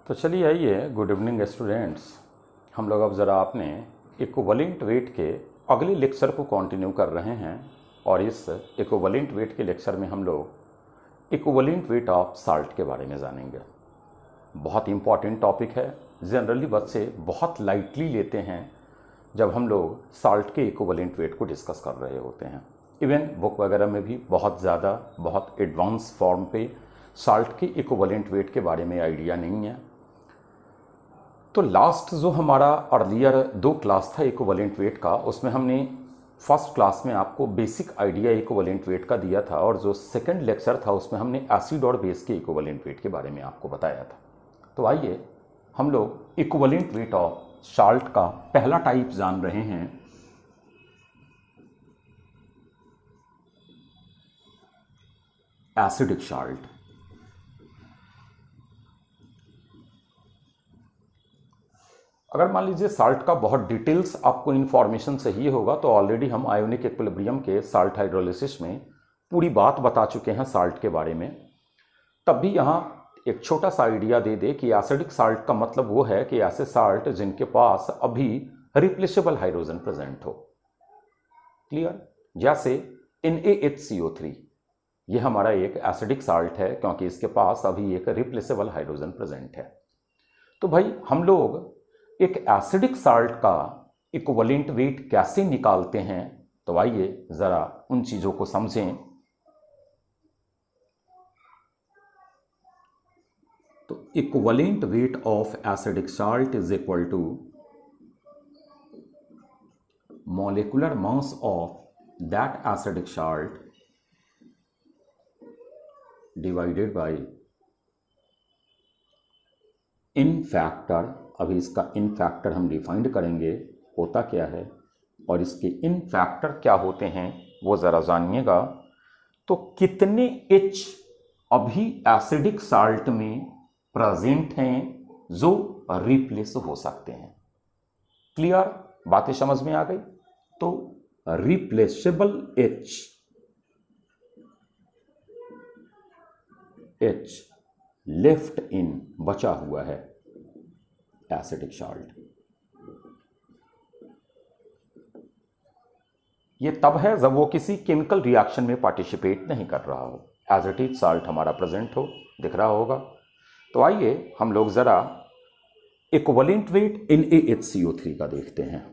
तो चलिए आइए, गुड इवनिंग स्टूडेंट्स। हम लोग अब ज़रा अपने इक्विवेलेंट वेट के अगले लेक्चर को कंटिन्यू कर रहे हैं और इस इक्विवेलेंट वेट के लेक्चर में हम लोग इक्विवेलेंट वेट ऑफ साल्ट के बारे में जानेंगे। बहुत इंपॉर्टेंट टॉपिक है। जनरली बच्चे बहुत लाइटली लेते हैं जब हम लोग साल्ट के इक्विवेलेंट वेट को डिस्कस कर रहे होते हैं। इवन बुक वगैरह में भी बहुत ज़्यादा बहुत एडवांस फॉर्म पे साल्ट के इक्विवेलेंट वेट के बारे में आइडिया नहीं है। तो लास्ट जो हमारा अर्लियर 2 क्लास था इक्विवेलेंट वेट का, उसमें हमने फर्स्ट क्लास में आपको बेसिक आइडिया इक्विवेलेंट वेट का दिया था और जो सेकंड लेक्चर था उसमें हमने एसिड और बेस के इक्विवेलेंट वेट के बारे में आपको बताया था। तो आइए हम लोग इक्विवेलेंट वेट ऑफ साल्ट का पहला टाइप जान रहे हैं, एसिडिक साल्ट। अगर मान लीजिए साल्ट का बहुत डिटेल्स आपको इन्फॉर्मेशन चाहिए होगा तो ऑलरेडी हम आयोनिक इक्विलिब्रियम के साल्ट हाइड्रोलिसिस में पूरी बात बता चुके हैं साल्ट के बारे में। तब भी यहाँ एक छोटा सा आइडिया दे दे कि एसिडिक साल्ट का मतलब वो है कि ऐसे साल्ट जिनके पास अभी रिप्लेसेबल हाइड्रोजन प्रेजेंट हो। क्लियर? जैसे NaHCO3, ये हमारा एक एसिडिक साल्ट है क्योंकि इसके पास अभी एक रिप्लेसेबल हाइड्रोजन प्रेजेंट है। तो भाई हम लोग एक एसिडिक साल्ट का इक्विवेलेंट वेट कैसे निकालते हैं, तो आइए जरा उन चीजों को समझें। तो equivalent weight of acidic salt is equal to molecular mass of that acidic salt divided by n factor. अभी इसका इन फैक्टर हम डिफाइंड करेंगे होता क्या है और इसके इन फैक्टर क्या होते हैं वो ज़रा जानिएगा। तो कितने H अभी एसिडिक साल्ट में प्रेजेंट हैं जो रिप्लेस हो सकते हैं। क्लियर? बातें समझ में आ गई? तो रिप्लेसेबल H लेफ्ट इन बचा हुआ है एसिडिक साल्ट। ये तब है जब वो किसी केमिकल रिएक्शन में पार्टिसिपेट नहीं कर रहा हो, एज इट इज साल्ट हमारा प्रेजेंट हो, दिख रहा होगा। तो आइए हम लोग जरा इक्विवेलेंट वेट NaHCO3 का देखते हैं।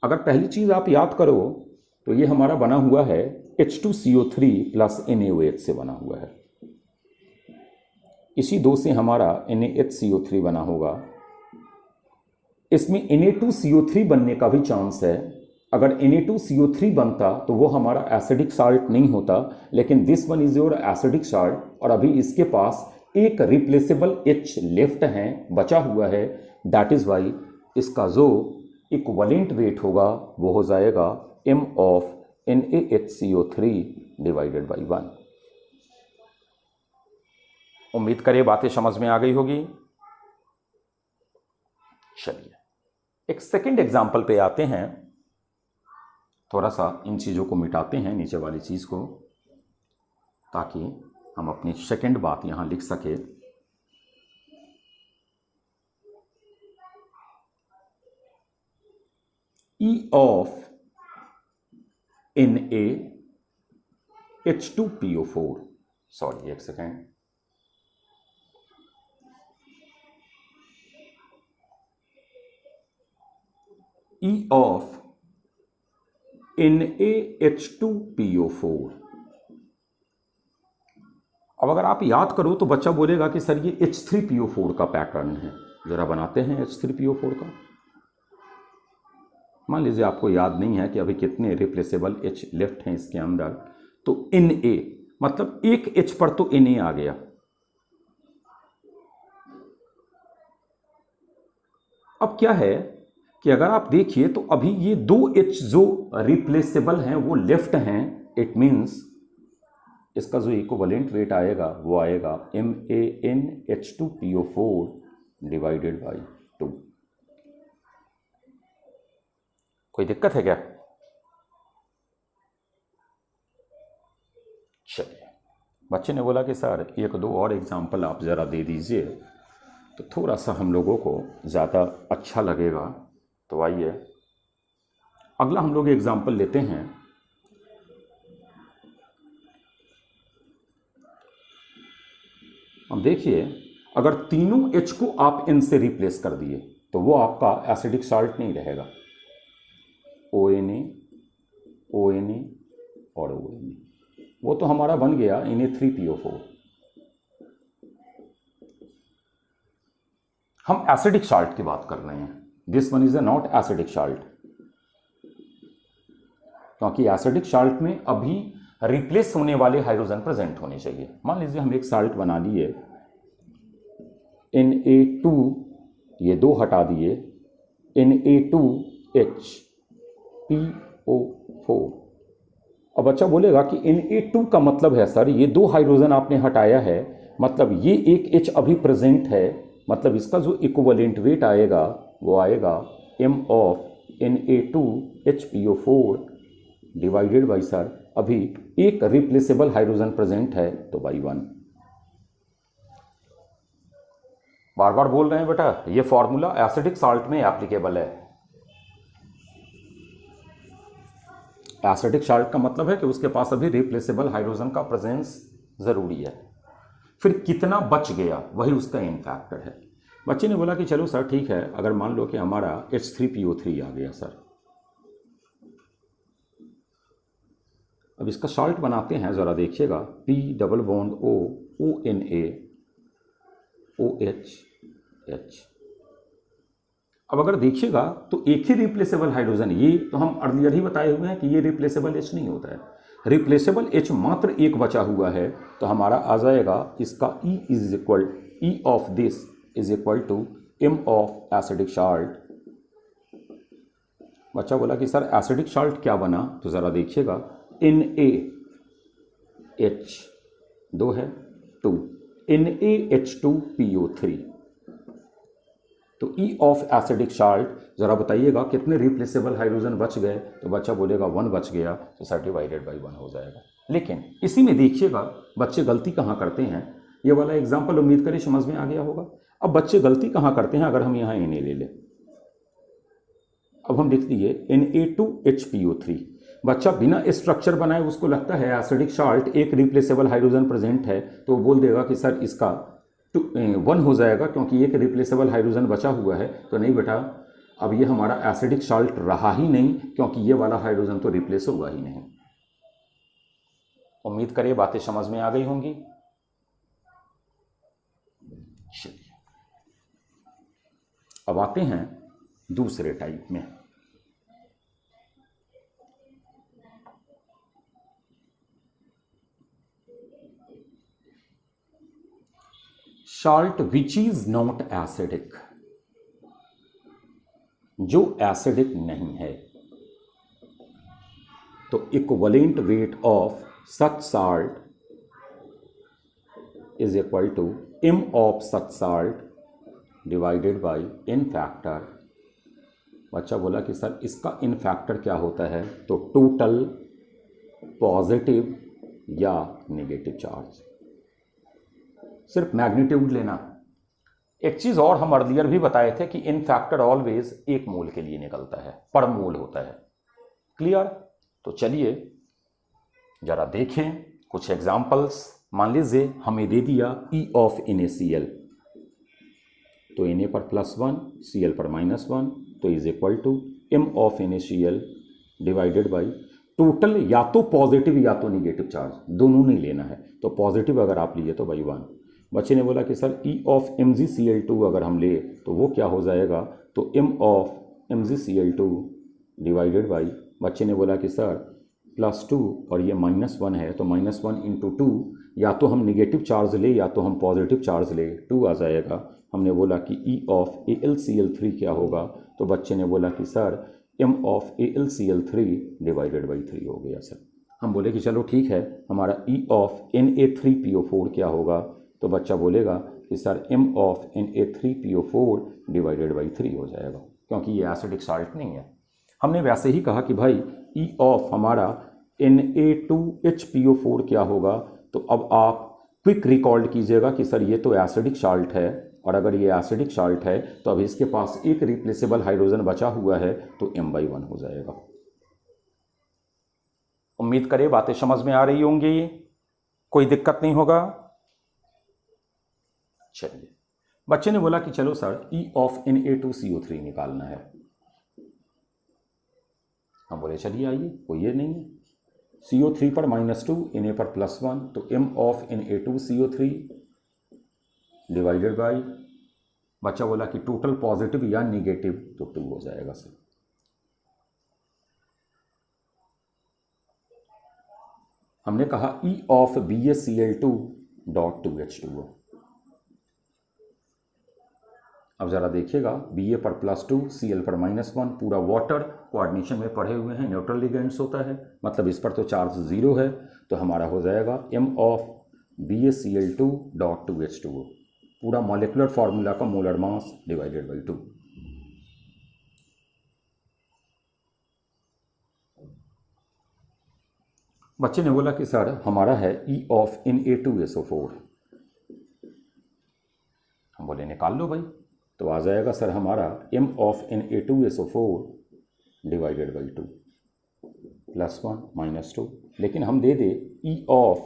अगर पहली चीज आप याद करो तो ये हमारा बना हुआ है H2CO3 प्लस NaOH से बना हुआ है। इसी दो से हमारा NaHCO3 बना होगा। इसमें Na2CO3 बनने का भी चांस है। अगर Na2CO3 बनता तो वो हमारा एसिडिक साल्ट नहीं होता, लेकिन this one is your acidic salt और अभी इसके पास एक रिप्लेसेबल H लेफ्ट है, बचा हुआ है। दैट इज वाई इसका जो इक्विवेलेंट वेट होगा वो हो जाएगा M of NaHCO3 divided by 1। उम्मीद करिए बातें समझ में आ गई होगी। चलिए एक सेकंड एग्जाम्पल पे आते हैं। थोड़ा सा इन चीजों को मिटाते हैं, नीचे वाली चीज को, ताकि हम अपनी सेकंड बात यहां लिख सके। E ऑफ NaH2PO4, सॉरी एक सेकेंड, E ऑफ NaH2PO4। अब अगर आप याद करो तो बच्चा बोलेगा कि सर ये H3PO4 का पैटर्न है। जरा बनाते हैं H3PO4 का। मान लीजिए आपको याद नहीं है कि अभी कितने रिप्लेसेबल H लेफ्ट हैं इसके अंदर, तो Na मतलब एक H पर तो Na आ गया। अब क्या है कि अगर आप देखिए तो अभी ये 2 H जो रिप्लेसेबल हैं वो लेफ्ट हैं। इट मीन्स इसका जो इक्विवेलेंट वेट आएगा वो आएगा MaNH2PO4 डिवाइडेड बाई 2। कोई दिक्कत है क्या? चलिए बच्चे ने बोला कि सर एक दो और एग्जाम्पल आप ज़रा दे दीजिए तो थोड़ा सा हम लोगों को ज़्यादा अच्छा लगेगा। तो आइए अगला हम लोग एग्जाम्पल लेते हैं। अब देखिए, अगर तीनों H को आप N से रिप्लेस कर दिए तो वो आपका एसिडिक साल्ट नहीं रहेगा। ONA, ONA और ONA, वो तो हमारा बन गया Na3PO4। हम एसिडिक साल्ट की बात कर रहे हैं। This one is a not acidic salt, क्योंकि एसिडिक साल्ट में अभी रिप्लेस होने वाले हाइड्रोजन प्रेजेंट होने चाहिए। मान लीजिए हम एक साल्ट बना लिए Na2, ये दो हटा दिए, Na2HPO4। अब बच्चा बोलेगा कि Na2 का मतलब है सर ये दो हाइड्रोजन आपने हटाया है, मतलब ये एक H अभी प्रेजेंट है, मतलब इसका जो इक्विवेलेंट वेट आएगा वो आएगा M of Na2HPO4 divided by sir अभी एक रिप्लेसेबल हाइड्रोजन प्रेजेंट है तो बाई 1। बार बार बोल रहे हैं बेटा, ये फॉर्मूला एसिडिक साल्ट में एप्लीकेबल है। एसिडिक साल्ट का मतलब है कि उसके पास अभी रिप्लेसेबल हाइड्रोजन का प्रेजेंस जरूरी है। फिर कितना बच गया वही उसका इन फैक्टर है। बच्चे ने बोला कि चलो सर ठीक है, अगर मान लो कि हमारा H3PO3 आ गया सर, अब इसका साल्ट बनाते हैं, ज़रा देखिएगा, P double bond O ONA OH H। अब अगर देखिएगा तो एक ही रिप्लेसेबल हाइड्रोजन, ये तो हम अर्लियर ही बताए हुए हैं कि ये रिप्लेसेबल H नहीं होता है। रिप्लेसेबल H मात्र एक बचा हुआ है, तो हमारा आ जाएगा इसका E of this is equal to M of acidic salt. बच्चा बोला कि सर एसिडिक साल्ट क्या बना, तो ज़रा देखिएगा, NaH 2 है 2 NaH2PO3। तो E ऑफ एसिडिक साल्ट ज़रा बताइएगा कितने रिप्लेसेबल हाइड्रोजन बच गए, तो बच्चा बोलेगा 1 बच गया, तो सर डिवाइडेड बाई 1 हो जाएगा। लेकिन इसी में देखिएगा बच्चे गलती कहाँ करते हैं, ये वाला एग्जाम्पल उम्मीद करें समझ में आ गया होगा। अब बच्चे गलती कहाँ करते हैं, अगर हम यहाँ Na ले लें, अब हम लिख दिए Na2HPO3। बच्चा बिना स्ट्रक्चर बनाए उसको लगता है एसिडिक साल्ट एक रिप्लेसेबल हाइड्रोजन प्रेजेंट है, तो वो बोल देगा कि सर इसका 1 हो जाएगा क्योंकि एक रिप्लेसेबल हाइड्रोजन बचा हुआ है। तो नहीं बेटा, अब ये हमारा एसिडिक साल्ट रहा ही नहीं, क्योंकि ये वाला हाइड्रोजन तो रिप्लेस हुआ ही नहीं। उम्मीद करिए बातें समझ में आ गई होंगी। चलिए अब आते हैं दूसरे टाइप में। Salt which is not acidic, जो एसिडिक नहीं है। तो equivalent weight of such salt is equal to M of such salt divided by n factor. बच्चा बोला कि सर इसका इन फैक्टर क्या होता है, तो टोटल पॉजिटिव या नेगेटिव चार्ज। सिर्फ मैग्नीट्यूड लेना। एक चीज़ और हम अर्लियर भी बताए थे कि इन फैक्टर ऑलवेज एक मोल के लिए निकलता है, पर मोल होता है। क्लियर? तो चलिए जरा देखें कुछ एग्जाम्पल्स। मान लीजिए हमें दे दिया E ऑफ NaCl, तो Na पर +1 Cl पर -1, तो is equal to M of NaCl divided by total या तो पॉजिटिव या तो निगेटिव चार्ज, दोनों नहीं लेना है। तो पॉजिटिव अगर आप लिए तो बाई 1। बच्चे ने बोला कि सर E ऑफ MgCl2 अगर हम ले तो वो क्या हो जाएगा, तो M of MgCl2 divided by, बच्चे ने बोला कि सर +2 और ये -1 है, तो -1 इंटू 2, या तो हम निगेटिव चार्ज ले या तो हम पॉजिटिव चार्ज ले, 2 आ जाएगा। हमने बोला कि E ऑफ AlCl3 क्या होगा, तो बच्चे ने बोला कि sir M of AlCl3 divided by 3 हो गया सर। हम बोले कि चलो ठीक है, हमारा E ऑफ Na3PO4 क्या होगा, तो बच्चा बोलेगा कि sir M of Na3PO4 divided by 3 हो जाएगा, क्योंकि ये एसिडिक साल्ट नहीं है। हमने वैसे ही कहा कि भाई E ऑफ हमारा Na2HPO4 क्या होगा, तो अब आप क्विक रिकॉल कीजिएगा कि सर ये तो एसिडिक साल्ट है, और अगर ये एसिडिक साल्ट है तो अब इसके पास एक रिप्लेसेबल हाइड्रोजन बचा हुआ है, तो m/1 हो जाएगा। उम्मीद करें बातें समझ में आ रही होंगी, कोई दिक्कत नहीं होगा। चलिए, बच्चे ने बोला कि चलो सर E of Na2CO3 निकालना है। हम बोले चलिए आइए, कोई ये नहीं है, CO3 पर -2, Na पर +1, तो M of Na2CO3 divided by, बच्चा बोला कि टोटल पॉजिटिव या निगेटिव, तो 2 हो जाएगा सर। हमने कहा E of BaCl2 dot 2H2O। अब ज़रा देखिएगा, Ba पर +2, Cl पर -1, पूरा वाटर कोऑर्डिनेशन में पढ़े हुए हैं, न्यूट्रल लिगेंड्स होता है, मतलब इस पर तो चार्ज 0 है, तो हमारा हो जाएगा M of BaCl2 dot 2H2O, पूरा मॉलिक्यूलर फार्मूला का मोलर मास डिवाइडेड बाई 2। बच्चे ने बोला कि सर हमारा है E of Na2SO4। हम बोले निकाल लो भाई, तो आ जाएगा सर हमारा M of Na2SO4 divided by 2 +1 -2, लेकिन हम दे दे E of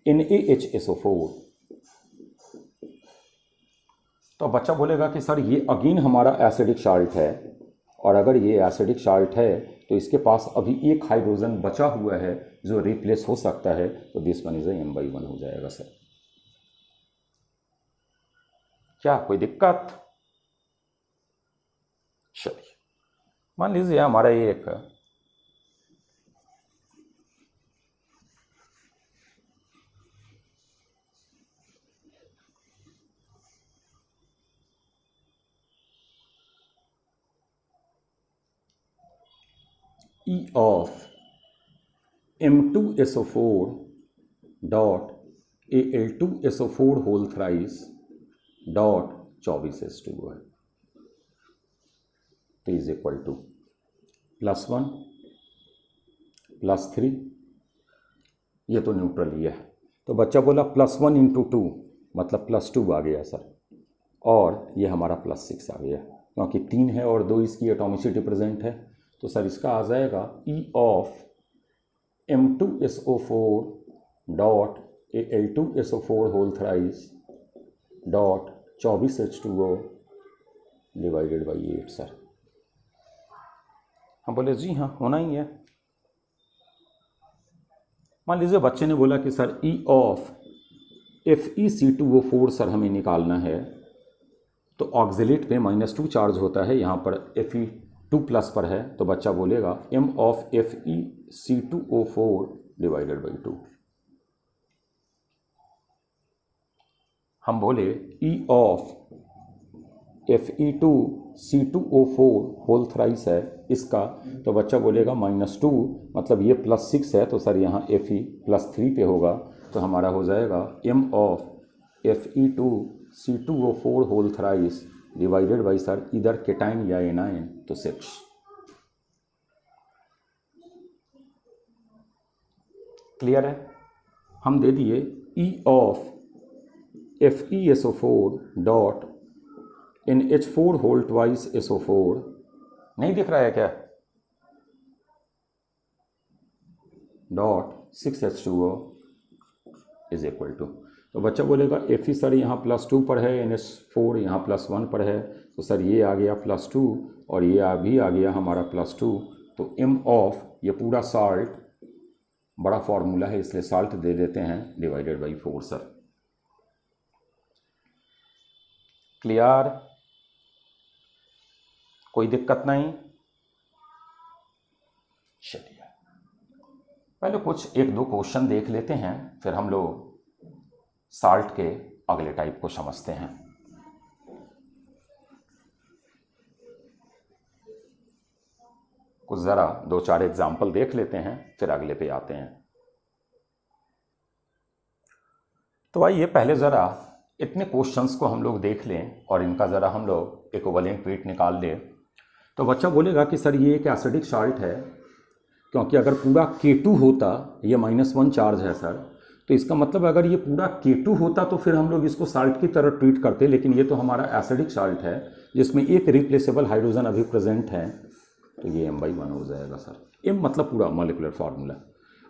NaHSO4, तो बच्चा बोलेगा कि सर ये अगेन हमारा एसिडिक साल्ट है, और अगर ये एसिडिक साल्ट है तो इसके पास अभी एक हाइड्रोजन बचा हुआ है जो रिप्लेस हो सकता है, तो दिस वन इज m/1 हो जाएगा सर। क्या कोई दिक्कत? चलिए, मान लीजिए हमारा ये एक E of M2SO4 dot Al2SO4 whole thrice dot 24H2O है, तो इज इक्वल टू +1 +3, ये तो न्यूट्रल ही है, तो बच्चा बोला +1 × 2 मतलब +2 आ गया सर, और ये हमारा +6 आ गया, क्योंकि 3 है और 2 इसकी एटॉमिसिटी प्रेजेंट है, तो सर इसका आ जाएगा E of M2SO4 dot Al2SO4 whole thrice dot 24H2O divided by 8 sir. हम बोले जी हाँ होना ही है। मान लीजिए बच्चे ने बोला कि sir E of FeC2O4 sir हमें निकालना है, तो ऑक्सिलेट पे -2 चार्ज होता है, यहाँ पर Fe2+ पर है, तो बच्चा बोलेगा M of FeC2O4 divided by 2। हम बोले E of Fe2C2O4 whole thrice है इसका, तो बच्चा बोलेगा -2 मतलब ये +6 है, तो सर यहाँ Fe +3 पे होगा, तो हमारा हो जाएगा M of Fe2C2O4 whole thrice divided by sir इधर केटाइन या एनाइन, तो 6। क्लियर है? हम दे दिए E of FeSO4 dot NH4 whole twice SO4, नहीं दिख रहा है क्या, dot 6H2O is equal to, तो बच्चा बोलेगा Fe सर यहाँ +2 पर है, NH4 यहाँ +1 पर है, तो सर ये आ गया +2 और ये भी आ गया हमारा +2, तो M ऑफ ये पूरा साल्ट, बड़ा फॉर्मूला है इसलिए साल्ट दे देते हैं, डिवाइडेड बाई 4 सर। क्लियर? कोई दिक्कत नहीं? चलिए पहले कुछ 1-2 क्वेश्चन देख लेते हैं, फिर हम लोग साल्ट के अगले टाइप को समझते हैं। कुछ ज़रा 2-4 एग्जाम्पल देख लेते हैं, फिर अगले पे आते हैं। तो आइए पहले ज़रा इतने क्वेश्चंस को हम लोग देख लें और इनका ज़रा हम लोग इक्विवेलेंट वेट निकाल लें। तो बच्चा बोलेगा कि सर ये एक एसिडिक साल्ट है, क्योंकि अगर पूरा K2 होता, ये -1 चार्ज है सर, तो इसका मतलब अगर ये पूरा K2 होता तो फिर हम लोग इसको साल्ट की तरह ट्रीट करते, लेकिन ये तो हमारा एसिडिक साल्ट है जिसमें एक रिप्लेसेबल हाइड्रोजन अभी प्रेजेंट है, तो ये m/1 हो जाएगा सर। m मतलब पूरा मॉलिक्यूलर फार्मूला।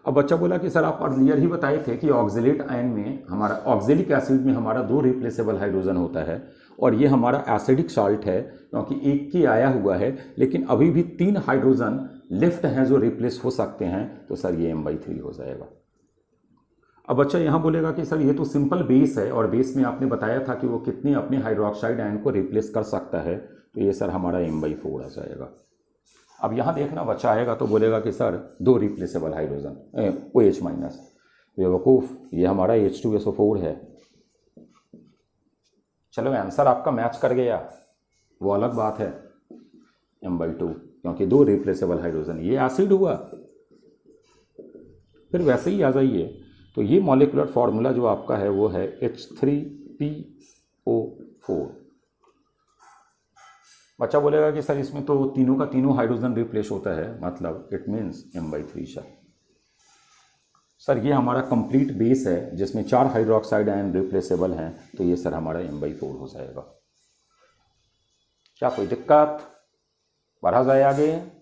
अब बच्चा बोला कि सर आप अर्लियर ही बताए थे कि ऑक्जेलेट आयन में हमारा ऑक्जेलिक एसिड में हमारा 2 रिप्लेसेबल हाइड्रोजन होता है और ये हमारा एसिडिक साल्ट है क्योंकि एक की आया हुआ है, लेकिन अभी भी 3 हाइड्रोजन लेफ्ट हैं जो रिप्लेस हो सकते हैं, तो सर ये m/3 हो जाएगा। अब बच्चा यहाँ बोलेगा कि सर ये तो सिंपल बेस है और बेस में आपने बताया था कि वो कितने अपने हाइड्रोक्साइड आयन को रिप्लेस कर सकता है, तो ये सर हमारा m/4 आ जाएगा। अब यहाँ देखना बच्चा आएगा तो बोलेगा कि सर 2 रिप्लेसेबल हाइड्रोजन OH-, बेवकूफ़ ये हमारा H2SO4 है। चलो आंसर आपका मैच कर गया, वो अलग बात है, m/2 क्योंकि 2 रिप्लेसेबल हाइड्रोजन, ये एसिड हुआ। फिर वैसे ही आ जाइए, तो ये मॉलिक्यूलर फार्मूला जो आपका है वो है H3PO4। बच्चा बोलेगा कि सर इसमें तो तीनों का तीनों हाइड्रोजन रिप्लेस होता है, मतलब इट मीन्स m/3 सर ये हमारा कंप्लीट बेस है जिसमें 4 हाइड्रोक्साइड आयन रिप्लेसेबल हैं, तो ये सर हमारा m/4 हो जाएगा। क्या कोई दिक्कत? बढ़ा जाए आगे।